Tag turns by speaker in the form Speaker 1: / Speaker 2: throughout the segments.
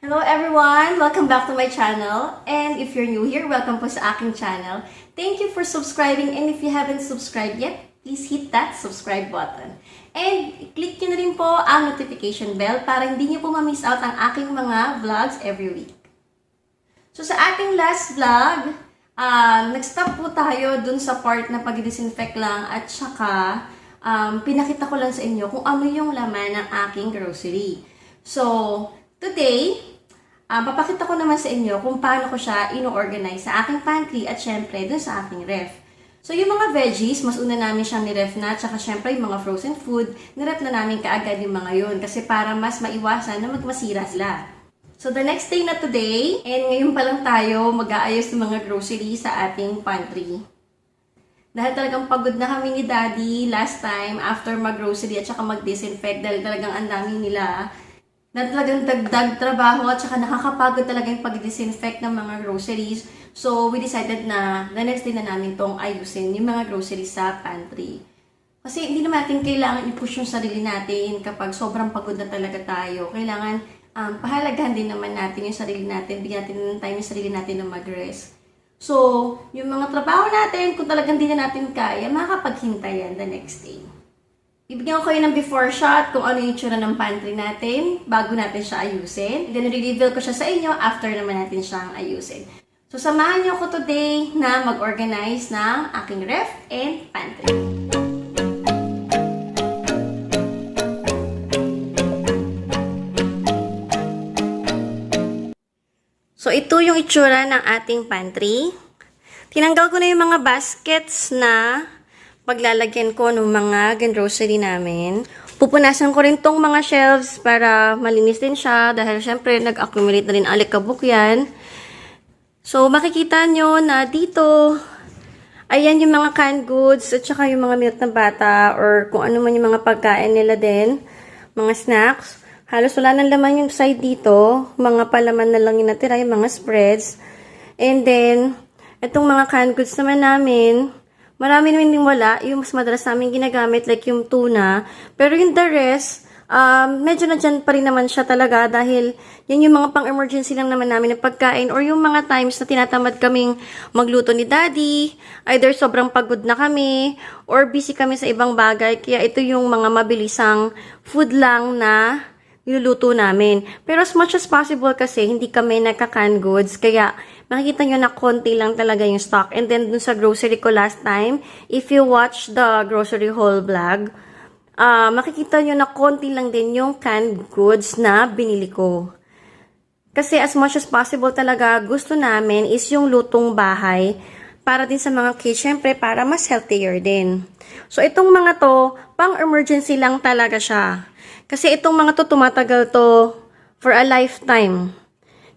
Speaker 1: Hello everyone! Welcome back to my channel. And if you're new here, welcome po sa aking channel. Thank you for subscribing, and if you haven't subscribed yet, please hit that subscribe button. And click nyo na rin po ang notification bell para hindi nyo po ma-miss out ang aking mga vlogs every week. So sa ating last vlog, nag-stop po tayo dun sa part na pag-disinfect lang at saka pinakita ko lang sa inyo kung ano yung laman ng aking grocery. So, today, papakita ko naman sa inyo kung paano ko siya ino-organize sa aking pantry at syempre dun sa aking ref. So, yung mga veggies, mas una namin siyang ni-ref na, tsaka syempre yung mga frozen food, ni-ref na namin kaagad yung mga yun kasi para mas maiwasan na magmasira sila. So, the next day na today, and ngayon pa lang tayo mag-aayos ng mga groceries sa ating pantry. Dahil talagang pagod na kami ni Daddy last time after mag-grocery at saka mag-disinfect dahil talagang ang dami nila na talagang dagdag trabaho at saka nakakapagod talaga yung pag-disinfect ng mga groceries. So, we decided na the next day na namin tong ayusin yung mga groceries sa pantry. Kasi hindi naman natin kailangan i-push yung sarili natin kapag sobrang pagod na talaga tayo. Kailangan pahalagahan din naman natin yung sarili natin, bigyan natin ng time yung sarili natin na mag-rest. So, yung mga trabaho natin, kung talagang hindi na natin kaya, makakapaghintay yan the next day. Bibigyan ko kayo ng before shot kung ano yung tsura ng pantry natin bago natin siya ayusin. Then, re-reveal ko siya sa inyo after naman natin siyang ayusin. So, samahan niyo ako today na mag-organize ng aking ref and pantry. So, ito yung itsura ng ating pantry. Tinanggal ko na yung mga baskets na paglalagyan ko ng mga grocery namin. Pupunasan ko rin tong mga shelves para malinis din siya dahil syempre nag-accumulate na rin alikabok yan. So, makikita nyo na dito, ayan yung mga canned goods at saka yung mga milk ng bata or kung ano man yung mga pagkain nila din, mga snacks. Halos wala nang laman yung side dito. Mga palaman na lang yung natira, yung mga spreads. And then, itong mga canned goods naman namin, marami naman din wala. Yung mas madalas namin ginagamit, like yung tuna. Pero yung the rest, medyo na dyan pa rin naman siya talaga dahil yan yung mga pang-emergency lang naman namin ng pagkain or yung mga times na tinatamad kaming magluto ni Daddy, either sobrang pagod na kami or busy kami sa ibang bagay. Kaya ito yung mga mabilisang food lang na niluluto namin. Pero as much as possible kasi hindi kami nagka-canned goods. Kaya makikita nyo na konti lang talaga yung stock. And then dun sa grocery ko last time, if you watch the grocery haul vlog, makikita nyo na konti lang din yung canned goods na binili ko. Kasi as much as possible talaga gusto namin is yung lutong bahay para din sa mga kids, syempre para mas healthier din. So itong mga to, pang emergency lang talaga siya. Kasi itong mga to tumatagal to for a lifetime.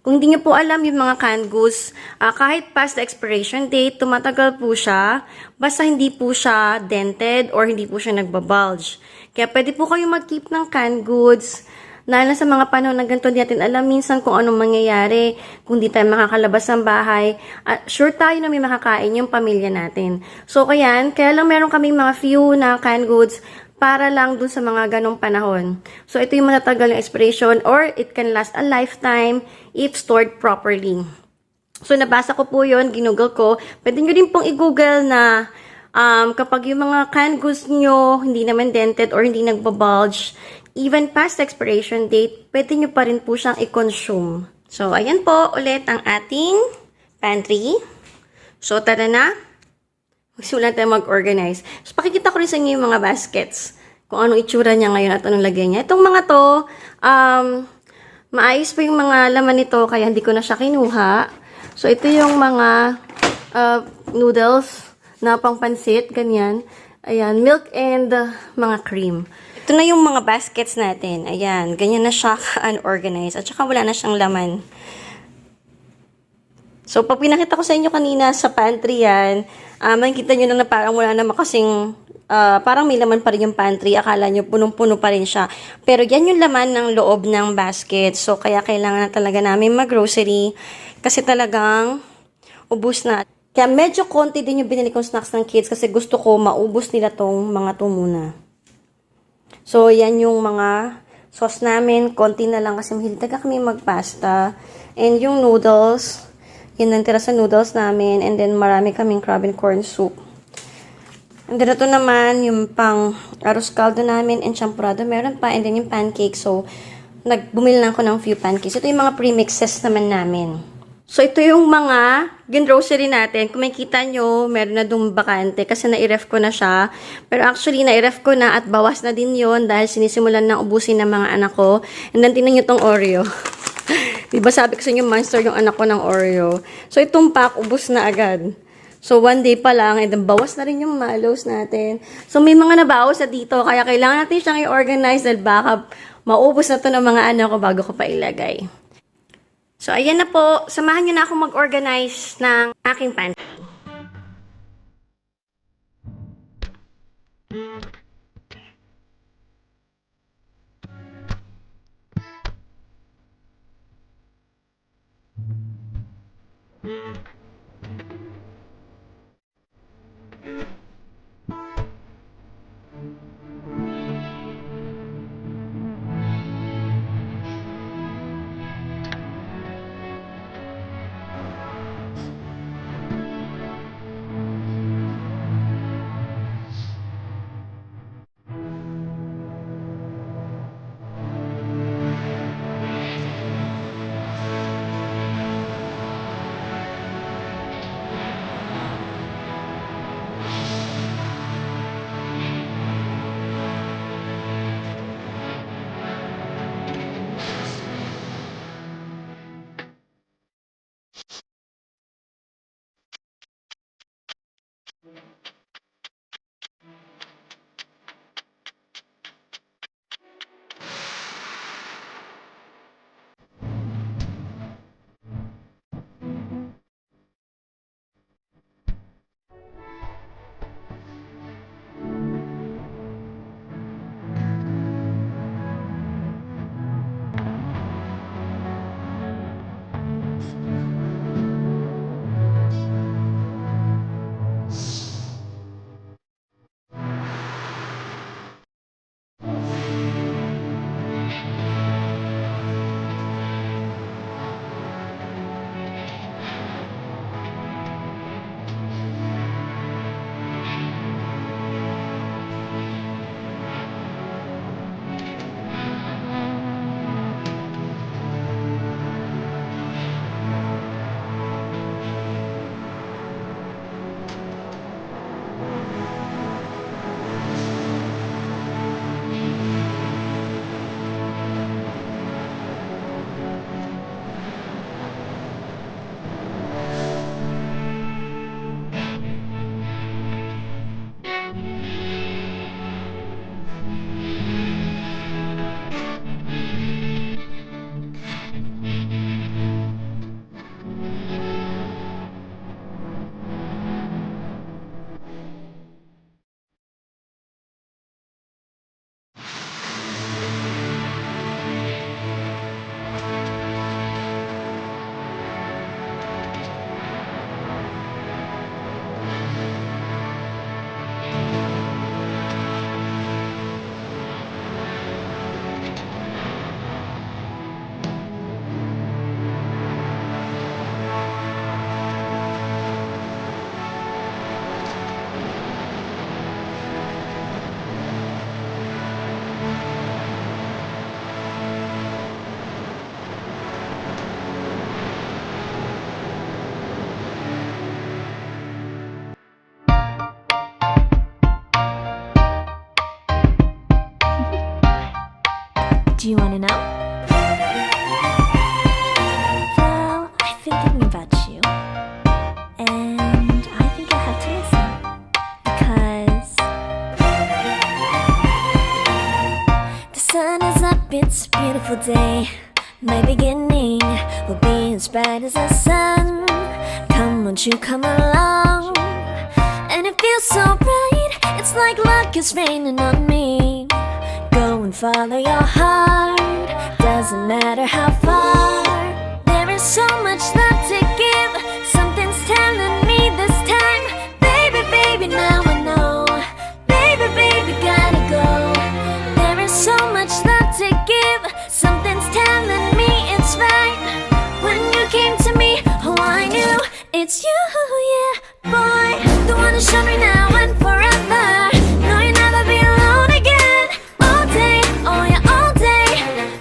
Speaker 1: Kung hindi nyo po alam yung mga canned goods, kahit past the expiration date, tumatagal po siya, basta hindi po siya dented or hindi po siya nagbabulge. Kaya pwede po kayo mag-keep ng canned goods, lalo sa mga panahon na ganito, hindi natin alam minsan kung anong mangyayari, kung di tayo makakalabas ng bahay, sure tayo na may makakain yung pamilya natin. So, kaya lang meron kaming mga few na canned goods, para lang dun sa mga ganong panahon. So, ito yung matatagal yung expiration or it can last a lifetime if stored properly. So, nabasa ko po yun, ginugol ko. Pwede nyo din pong i-google na kapag yung mga canned goods nyo hindi naman dented or hindi nagbabulge, even past expiration date, pwede nyo pa rin po siyang i-consume. So, ayan po ulit ang ating pantry. So, tara na. Magsimulan tayo mag-organize. So, pakikita ko rin sa inyo yung mga baskets. Kung anong itsura niya ngayon at anong lagay niya. Itong mga to, maayos po yung mga laman nito, kaya hindi ko na siya kinuha. So, ito yung mga noodles na pangpansit, ganyan. Ayan, milk and mga cream. Ito na yung mga baskets natin. Ayan, ganyan na siya unorganized. At saka wala na siyang laman. So, pag pinakita ko sa inyo kanina sa pantry yan, makikita nyo na parang wala naman kasing, parang may laman pa rin yung pantry. Akala nyo punong-puno pa rin siya. Pero yan yung laman ng loob ng basket. So, kaya kailangan na talaga namin mag-grocery kasi talagang ubus na. Kaya medyo konti din yung binili kong snacks ng kids kasi gusto ko maubos nila tong mga to muna. So, yan yung mga sauce namin, konti na lang kasi mahilig talaga kami magpasta. And yung noodles, yun ang tira sa noodles namin. And then marami kaming crab and corn soup. And then ito naman, yung pang arroz caldo namin and champurrado. Meron pa. And then yung pancake. So, bumili lang ako ng few pancakes. Ito yung mga premixes naman namin. So, ito yung mga grocery natin. Kung makikita nyo, meron na dong bakante kasi nai-ref ko na siya. Pero actually, nai-ref ko na at bawas na din yon dahil sinisimulan na ubusin ng mga anak ko. And then, tingnan nyo tong Oreo. Diba sabi ko sa inyo, monster yung anak ko ng Oreo. So, itong pack, ubus na agad. So, one day pa lang, and then bawas na rin yung malos natin. So, may mga nabawas na dito, kaya kailangan natin siyang i-organize dahil baka maubos na to ng mga anak ko bago ko pa ilagay. So, ayan na po. Samahan niyo na ako mag-organize ng aking pantry.
Speaker 2: Do you want to know? Well, I've been thinking about you, and I think I have to listen because the sun is up, it's a beautiful day. My beginning will be as bright as the sun. Come, won't you come along? And it feels so bright, it's like luck is raining on me. Go and follow your heart, doesn't matter how far. There is so much love to give, something's telling me this time. Baby, baby, now I know. Baby, baby, gotta go. There is so much love to give. it's you, yeah, boy. The one to show me now and forever. No, you'll never be alone again. All day, oh yeah, all day.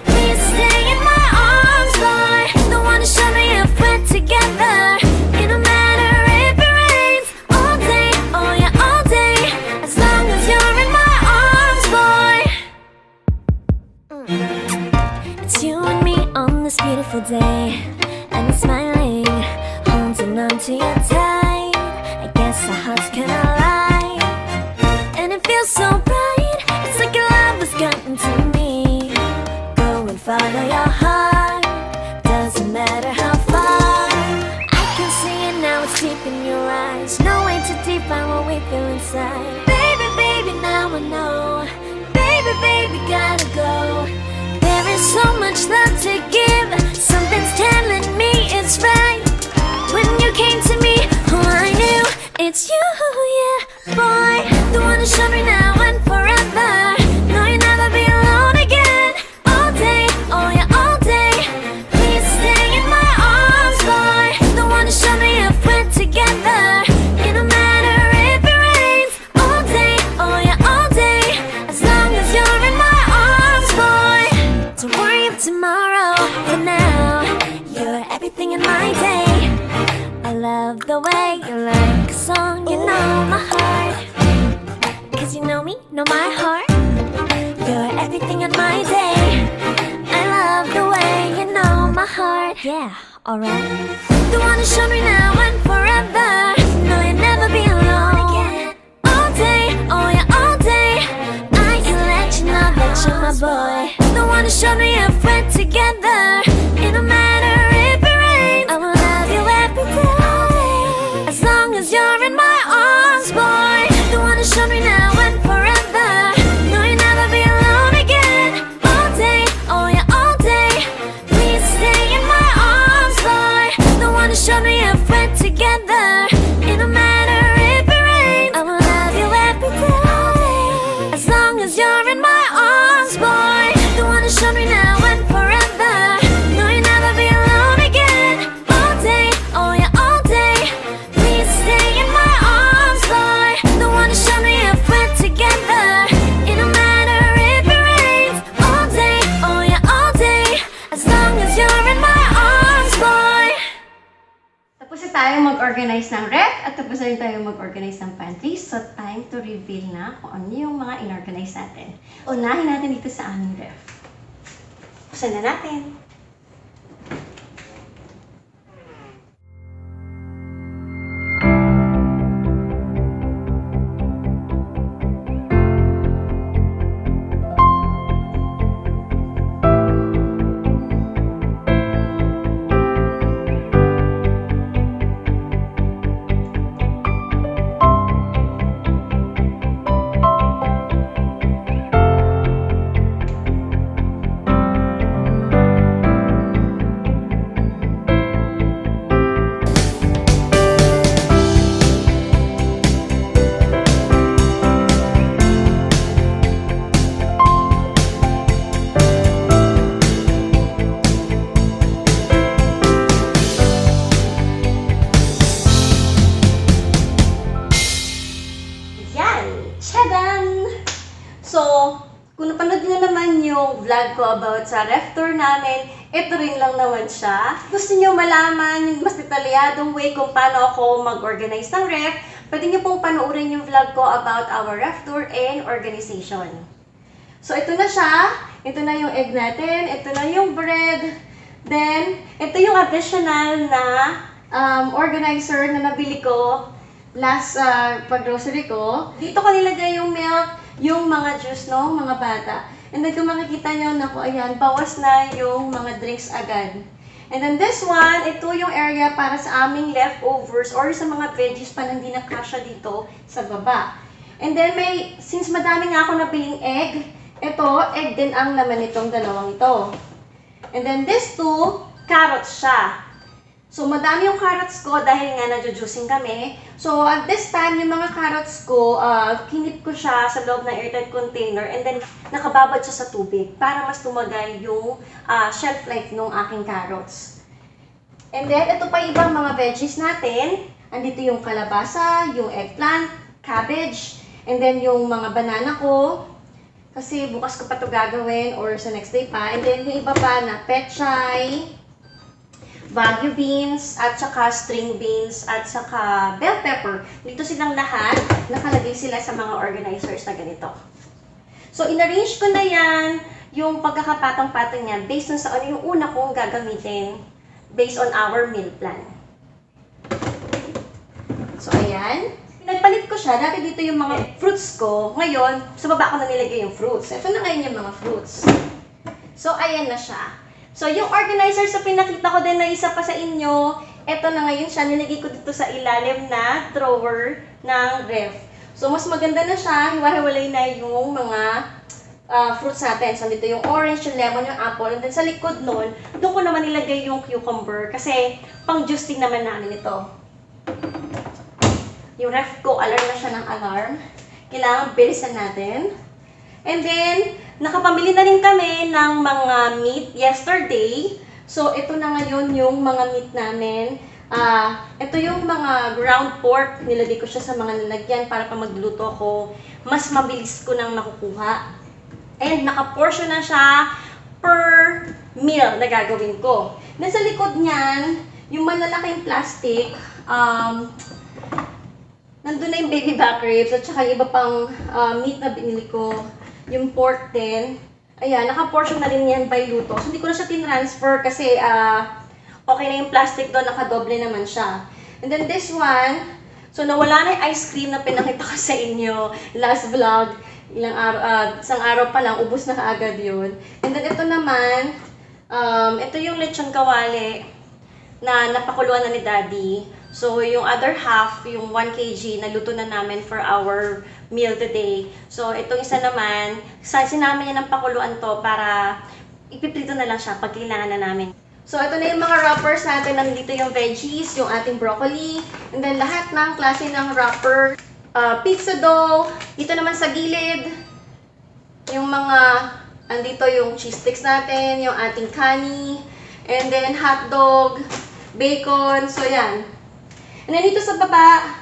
Speaker 2: Please stay in my arms, boy. The one to show me if we're together. It don't matter if it rains. All day, oh yeah, all day. As long as you're in my arms, boy. It's you and me on this beautiful day. And I'm smiling, holding on to you tight. I guess our hearts can align. And it feels so right. It's like your love has gotten to me. Go and follow your heart. Doesn't matter how far. I can see it now, it's deep in your eyes. No way to define what we feel inside. Baby, baby, now I know. Baby, baby, gotta go. There is so much love to give. Something's telling me it's right. When you came to me, oh, I knew it's you, yeah, boy. The one to show me now and forever. No, you'll never be alone again. All day, oh yeah, all day. Please stay in my arms, boy. The one to show me if we're together. It don't matter if it rains. All day, oh yeah, all day. As long as you're in my arms, boy. Don't worry about tomorrow. For now, you're everything in my day. I love the way you like a song. You know my heart. Cause you know me, know my heart. You're everything in my day. I love the way you know my heart. Yeah, alright. The one to show me now and forever. No, you'll never be alone again. All day, oh yeah, all day. I can let you know that you're my boy. The one to show me if we're together. It don't matter if it rains. I will love you every day. As long as you're in my arms, boy. The one to show me now and forever. No, you'll never be alone again. All day, oh yeah, all day. Please stay in my arms, boy. The one to show me if we're together. It don't matter if it rains. I will love you every day. As long as you're in my arms, boy. The one to show me now and forever. No, you'll never be alone again. All day, oh yeah, all day. Please stay in my arms, boy. The one to show me if we're together. It don't matter if it rains. All day, oh yeah, all day. As long as you're in my arms, boy.
Speaker 1: Tapos na tayo mag-organize ng ref at tapos na rin tayo mag-organize ng pantry. So, time to reveal na kung ano yung mga in-organize natin. Unahin natin dito sa aming ref. Buksan na natin. So, kung napanood nyo naman yung vlog ko about sa ref tour namin, ito rin lang naman siya. Gusto nyo malaman yung mas detalyadong way kung paano ako mag-organize ng ref, pwede nyo pong panoorin yung vlog ko about our ref tour and organization. So, ito na siya. Ito na yung egg natin. Ito na yung bread. Then, ito yung additional na organizer na nabili ko last pag-grocery ko. Dito ko nilagay yung milk, yung mga juice, no? Mga bata. And then kung makikita nyo, naku, ayan, bawas na yung mga drinks agad. And then this one, ito yung area para sa aming leftovers or sa mga veggies pa na hindi nakasya dito sa baba. And then since madami nga ako nabiling egg, ito, egg din ang laman nitong dalawang ito. And then this two, carrots siya. So, madami yung carrots ko dahil nga nag-juicing kami. So, at this time, yung mga carrots ko, kinip ko siya sa loob ng airtight container and then nakababad siya sa tubig para mas tumagay yung shelf life ng aking carrots. And then, ito pa ibang mga veggies natin. Andito yung kalabasa, yung eggplant, cabbage, and then yung mga banana ko. Kasi bukas ko pa ito gagawin or sa next day pa. And then, yung iba pa na pechay, Baguio beans, at saka string beans, at saka bell pepper. Dito silang lahat. Nakalagay sila sa mga organizers na ganito. So, in-arrange ko na yan yung pagkakapatong-patong niya based on sa ano yung una kong gagamitin based on our meal plan. So, ayan. Pinagpalit ko siya. Dati dito yung mga fruits ko. Ngayon, sa baba ko na nilagay yung fruits. Ito na ngayon yung mga fruits. So, ayan na siya. So, yung organizer sa pinakita ko din na isa pa sa inyo, ito na ngayon siya. Nilagay ko dito sa ilalim na drawer ng ref. So, mas maganda na siya. Hiwa-hiwalay na yung mga fruits natin. So, dito yung orange, yung lemon, yung apple. And then sa likod nun, doon ko naman nilagay yung cucumber. Kasi, pang-juice din naman namin ito. Yung ref ko, alarm na siya ng alarm. Kailangan bilisan natin. And then, nakapamili na rin kami ng mga meat yesterday. So, ito na ngayon yung mga meat namin. Ito yung mga ground pork. Nilagay ko siya sa mga lalagyan para pa magluto ko. Mas mabilis ko nang makukuha. And naka-portion na siya per meal na gagawin ko. Nasa likod niyan, yung malalaking plastic, nandun na yung baby back ribs at saka yung iba pang meat na binili ko. Yung pork din. Ayan, naka-portion na rin yan by luto. So, hindi ko na siya tinransfer kasi okay na yung plastic doon, nakadoble naman siya. And then this one, so nawala na yung ice cream na pinakita ko sa inyo last vlog. Isang araw pa lang, ubos na kaagad yun. And then ito naman, ito yung lechon kawali na napakuluan na ni Daddy. So yung other half, yung 1 kg, naluto na namin for our meal today. So itong isa naman, sinama niya ng pakuluan to para ipiprito na lang siya pag kailangan na namin. So ito na yung mga wrappers natin. Nandito yung veggies, yung ating broccoli, and then lahat ng klase ng wrapper. Pizza dough, dito naman sa gilid, yung mga, andito yung cheese sticks natin, yung ating kani, and then hot dog, bacon, so yan. And then dito sa baba,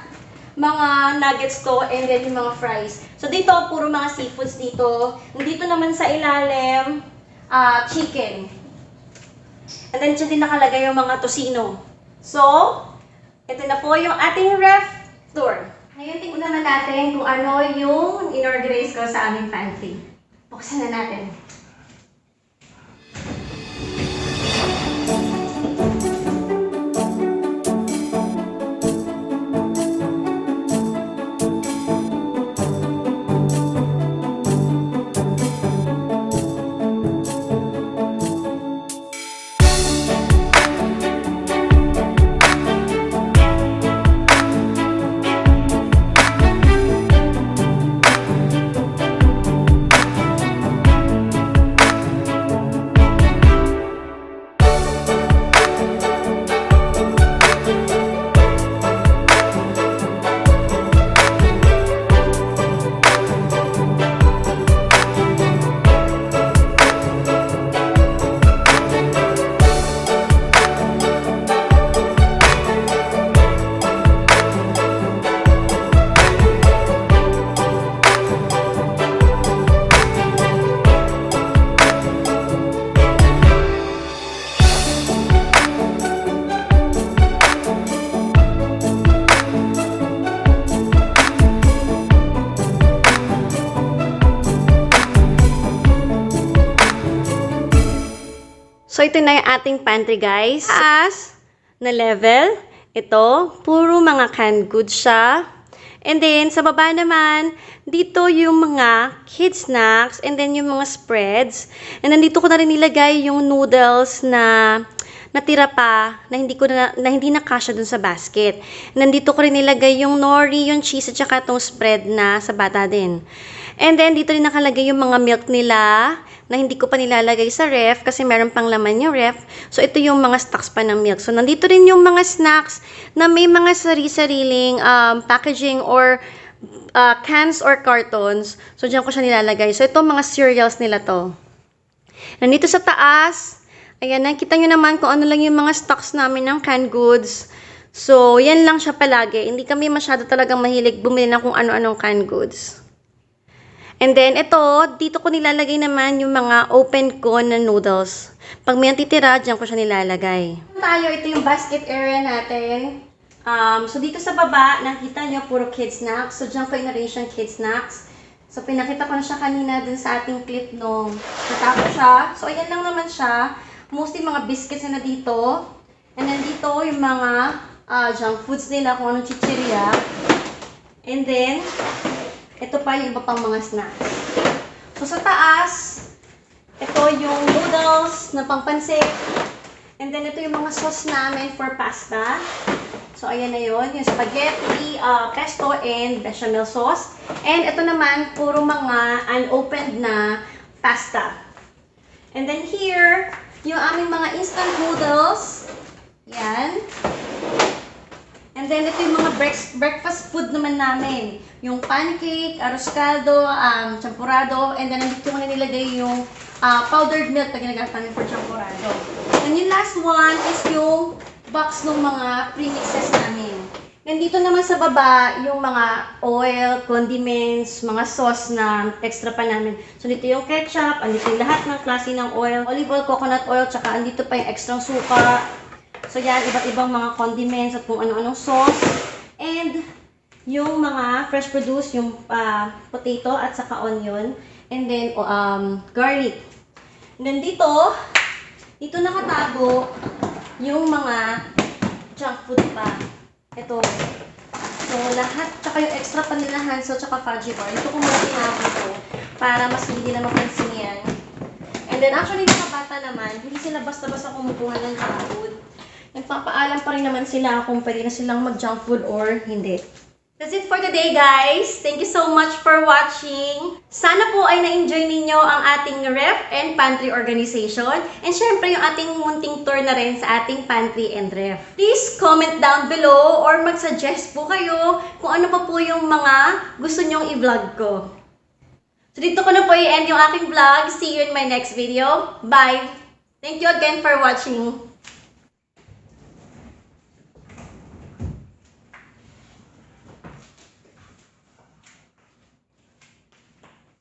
Speaker 1: mga nuggets ko, and then yung mga fries. So dito, puro mga seafoods dito. Nandito naman sa ilalim, chicken. And then dyan din nakalagay yung mga tocino. So, ito na po yung ating ref tour. Ngayon, tingnan na natin kung ano yung inorganize ko sa aming pantry. Buksan na natin. So, ito na yung ating pantry, guys. Taas na level. Ito, puro mga canned goods siya. And then, sa baba naman, dito yung mga kid snacks and then yung mga spreads. And then, dito ko na rin nilagay yung noodles na natira pa, na hindi na kasya dun sa basket. And then, dito ko rin nilagay yung nori, yung cheese, at saka itong spread na sa bata din. And then, dito rin nakalagay yung mga milk nila na hindi ko pa nilalagay sa ref kasi meron pang laman yung ref. So, ito yung mga stocks pa ng milk. So, nandito rin yung mga snacks na may mga sari-sariling packaging or cans or cartons. So, dyan ko siya nilalagay. So, ito mga cereals nila to. Nandito sa taas, Ayan, nakita nyo naman kung ano lang yung mga stocks namin ng canned goods. So, yan lang siya palagi. Hindi kami masyado talagang mahilig bumili ng kung ano-anong canned goods. And then, ito, dito ko nilalagay naman yung mga open ko na noodles. Pag may natitira, dyan ko siya nilalagay. Ito yung basket area natin. So, dito sa baba, nakita nyo, puro kids snacks. So, dyan ko in-arrange yung kids snacks. So, pinakita ko na siya kanina dun sa ating clip nung natapos siya. So, ayan lang naman siya. Mostly mga biscuits na dito. And then, dito yung mga junk foods nila, kung anong chichirya. And then, ito pa yung iba pang mga snacks. So, sa taas, ito yung noodles na pangpansit. And then, ito yung mga sauce namin for pasta. So, ayan na yun. Yung spaghetti, pesto, and bechamel sauce. And ito naman, puro mga unopened na pasta. And then here, yung aming mga instant noodles. Yan. And then, ito yung mga breakfast food naman namin. Yung pancake, arroz caldo, champurrado, and then nandito ko na nilagay yung powdered milk na ginagamit namin for champurrado. And yung last one is yung box ng mga premixes namin. Nandito naman sa baba yung mga oil, condiments, mga sauce na extra pa namin. So, dito yung ketchup, andito yung lahat ng klase ng oil, olive oil, coconut oil, tsaka andito pa yung extra suka. So, yan, iba't ibang mga condiments at kung ano-anong sauce. And, yung mga fresh produce, yung potato at saka onion. And then, garlic. And then, dito nakatago yung mga junk food pa. Ito. So, lahat, tsaka yung extra panilahan, so, tsaka fudgy bar. Ito kung mga tinapon ko para mas hindi na mapansin yan. And then, actually, mga bata naman, hindi sila basta-basta kumukuha ng junk food. Nagpapaalam pa rin naman sila kung pwede na silang mag-junk food or hindi. That's it for today, guys. Thank you so much for watching. Sana po ay na-enjoy ninyo ang ating ref and pantry organization. And syempre, yung ating munting tour na rin sa ating pantry and ref. Please comment down below or mag-suggest po kayo kung ano pa po yung mga gusto nyong i-vlog ko. So, dito ko na po i-end yung aking vlog. See you in my next video. Bye! Thank you again for watching.